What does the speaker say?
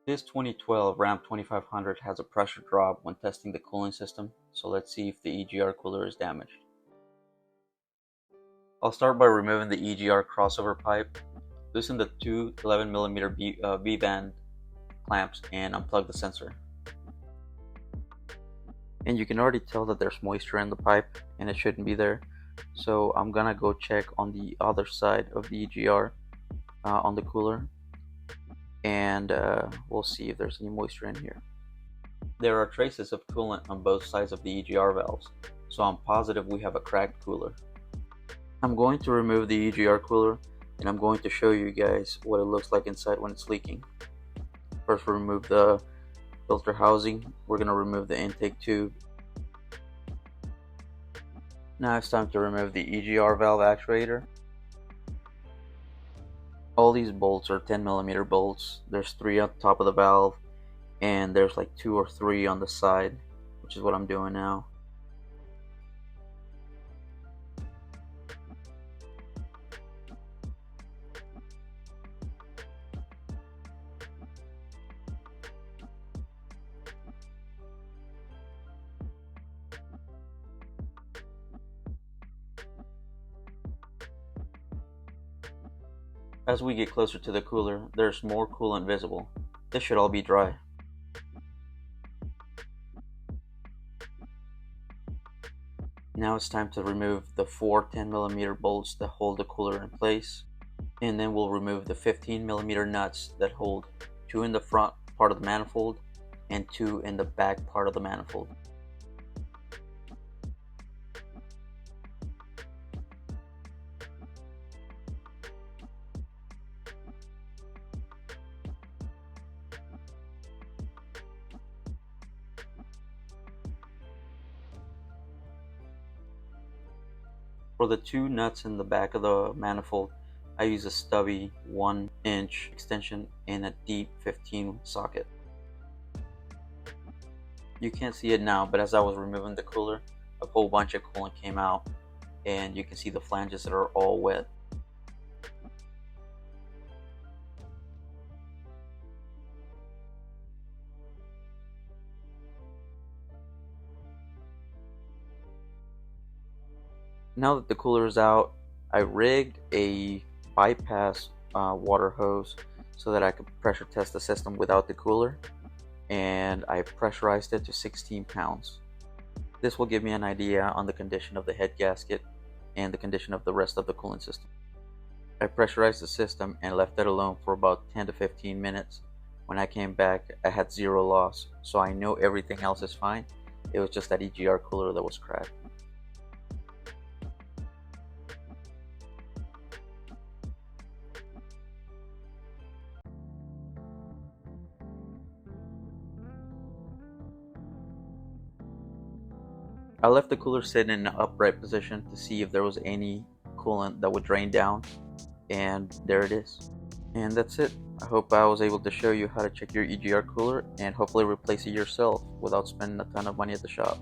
This 2012 Ram 2500 has a pressure drop when testing the cooling system, so let's see if the EGR cooler is damaged. I'll start by removing the EGR crossover pipe, loosen the two 11mm V-band clamps, and unplug the sensor. And you can already tell that there's moisture in the pipe and it shouldn't be there, so I'm gonna go check on the other side of the EGR on the cooler, and we'll see if there's any moisture in here. There are traces of coolant on both sides of the EGR valves, so I'm positive we have a cracked cooler. I'm going to remove the EGR cooler, and I'm going to show you guys what it looks like inside when it's leaking. First, remove the filter housing. We're going to remove the intake tube. Now it's time to remove the EGR valve actuator. All these bolts are 10mm bolts. There's 3 on top of the valve, and there's like 2 or 3 on the side, which is what I'm doing now. As we get closer to the cooler, there's more coolant visible. This should all be dry. Now it's time to remove the 4 10mm bolts that hold the cooler in place, and then we'll remove the 15mm nuts that hold 2 in the front part of the manifold and 2 in the back part of the manifold. For the 2 nuts in the back of the manifold, I use a stubby 1-inch extension in a deep 15 socket. You can't see it now, but as I was removing the cooler, a whole bunch of coolant came out, and you can see the flanges that are all wet. Now that the cooler is out, I rigged a bypass water hose so that I could pressure test the system without the cooler, and I pressurized it to 16 pounds. This will give me an idea on the condition of the head gasket and the condition of the rest of the coolant system. I pressurized the system and left it alone for about 10 to 15 minutes. When I came back, I had 0 loss, so I know everything else is fine. It was just that EGR cooler that was cracked. I left the cooler sitting in an upright position to see if there was any coolant that would drain down, and there it is. And that's it. I hope I was able to show you how to check your EGR cooler and hopefully replace it yourself without spending a ton of money at the shop.